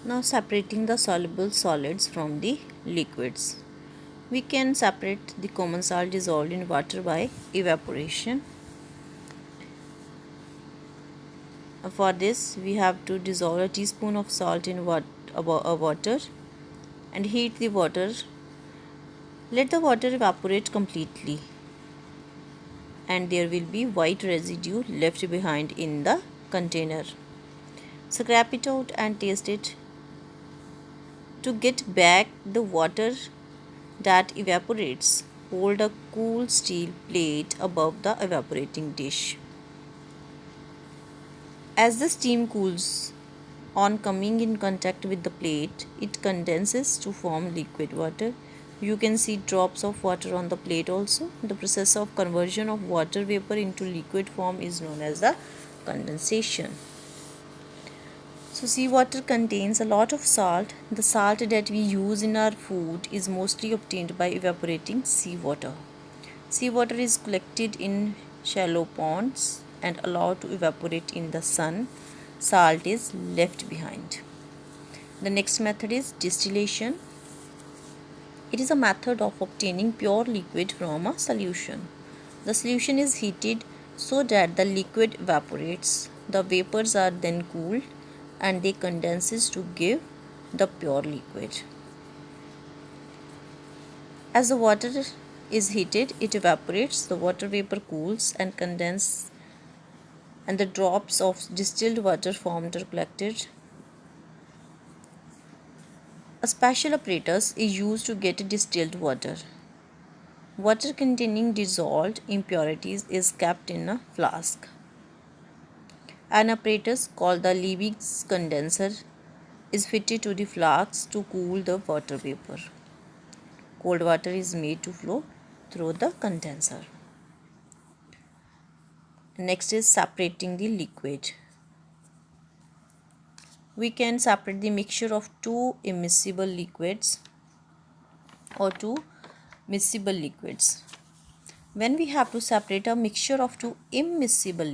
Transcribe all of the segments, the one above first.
Now separating the soluble solids from the liquids. We can separate the common salt dissolved in water by evaporation. For this, we have to dissolve a teaspoon of salt in water and heat the water. Let the water evaporate completely and there will be white residue left behind in the container. Scrape it out and taste it. To get back the water that evaporates, hold a cool steel plate above the evaporating dish. As the steam cools, on coming in contact with the plate, it condenses to form liquid water. You can see drops of water on the plate also. The process of conversion of water vapor into liquid form is known as the condensation. So seawater contains a lot of salt. The salt that we use in our food is mostly obtained by evaporating seawater. Seawater is collected in shallow ponds and allowed to evaporate in the sun. Salt is left behind. The next method is distillation. It is a method of obtaining pure liquid from a solution. The solution is heated so that the liquid evaporates. The vapors are then cooled and they condenses to give the pure liquid. As the water is heated, it evaporates, the water vapor cools and condenses, and the drops of distilled water formed are collected. A special apparatus is used to get distilled water. Water containing dissolved impurities is kept in a flask. An apparatus called the Liebig's condenser is fitted to the flask to cool the water vapor. Cold water is made to flow through the condenser. Next is separating the liquid. We can separate the mixture of two immiscible liquids or two miscible liquids. When we have to separate a mixture of two immiscible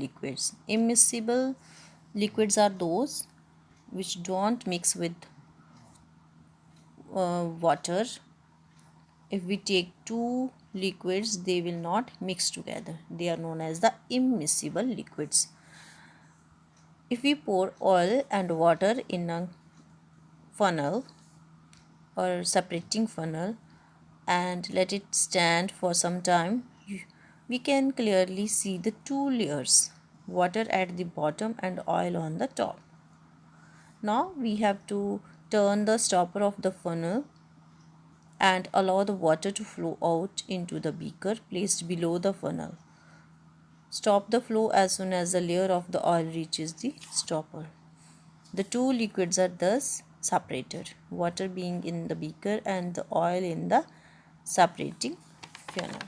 liquids are those which don't mix with water. If we take two liquids, they will not mix together. They are known as the immiscible liquids. If we pour oil and water in a funnel or separating funnel and let it stand for some time, we can clearly see the two layers, water at the bottom and oil on the top. Now we have to turn the stopper of the funnel and allow the water to flow out into the beaker placed below the funnel. Stop the flow as soon as the layer of the oil reaches the stopper. The two liquids are thus separated, water being in the beaker and the oil in the separating funnel.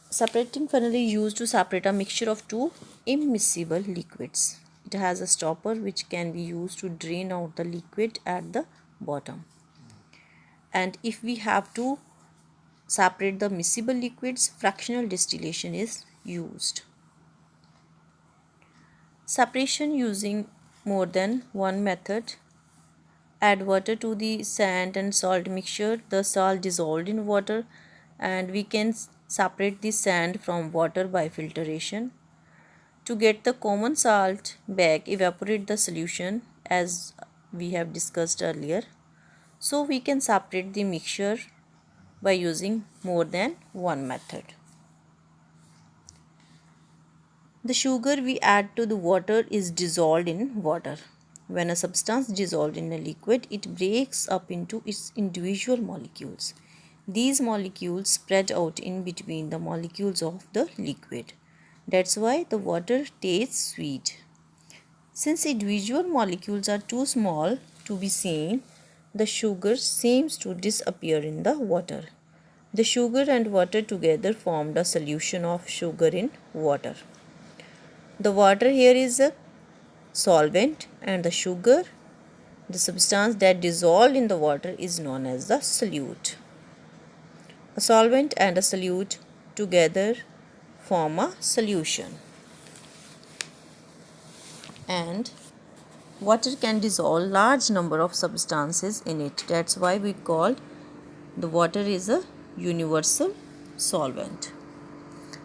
Separating funnel is used to separate a mixture of two immiscible liquids. It has a stopper which can be used to drain out the liquid at the bottom. And if we have to separate the miscible liquids, fractional distillation is used. Separation using more than one method. Add water to the sand and salt mixture. The salt dissolved in water, and we can separate the sand from water by filtration. To get the common salt back, evaporate the solution as we have discussed earlier. So we can separate the mixture by using more than one method. The sugar we add to the water is dissolved in water. When a substance dissolved in a liquid, it breaks up into its individual molecules. These molecules spread out in between the molecules of the liquid. That's why the water tastes sweet. Since individual molecules are too small to be seen, the sugar seems to disappear in the water. The sugar and water together formed a solution of sugar in water. The water here is a solvent and the sugar, the substance that dissolved in the water, is known as the solute. A solvent and a solute together form a solution. And Water can dissolve large number of substances in it. That's why we call the water is a universal solvent.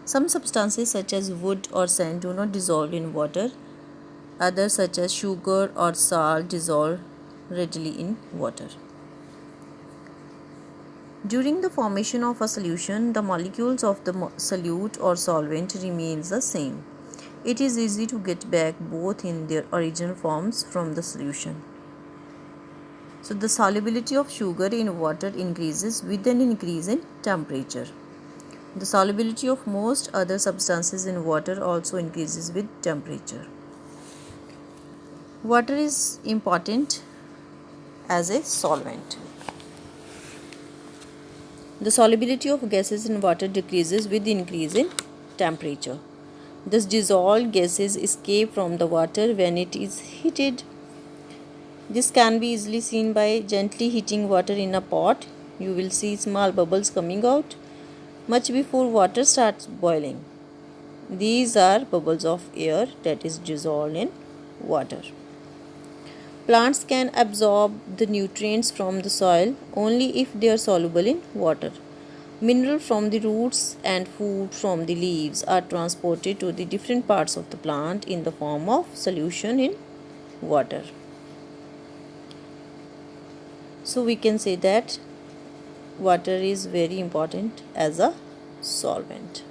Some substances such as wood or sand do not dissolve in water. Others such as sugar or salt dissolve readily in water. During the formation of a solution, the molecules of the solute or solvent remains the same. It is easy to get back both in their original forms from the solution. So the solubility of sugar in water increases with an increase in temperature. The solubility of most other substances in water also increases with temperature. Water is important as a solvent. The solubility of gases in water decreases with increase in temperature. Thus, dissolved gases escape from the water when it is heated. This can be easily seen by gently heating water in a pot. You will see small bubbles coming out much before water starts boiling. These are bubbles of air that is dissolved in water. Plants can absorb the nutrients from the soil only if they are soluble in water. Mineral from the roots and food from the leaves are transported to the different parts of the plant in the form of solution in water. So we can say that water is very important as a solvent.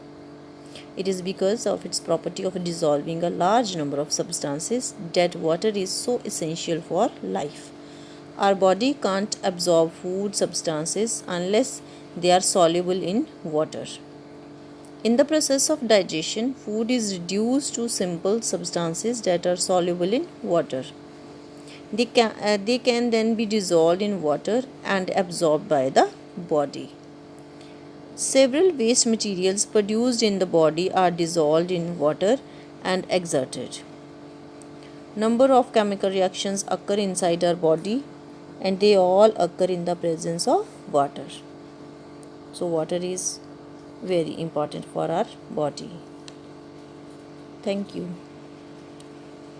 It is because of its property of dissolving a large number of substances that water is so essential for life. Our body can't absorb food substances unless they are soluble in water. In the process of digestion, food is reduced to simple substances that are soluble in water. They can then be dissolved in water and absorbed by the body. Several waste materials produced in the body are dissolved in water and exerted. Number of chemical reactions occur inside our body and they all occur in the presence of water. So water is very important for our body. Thank you.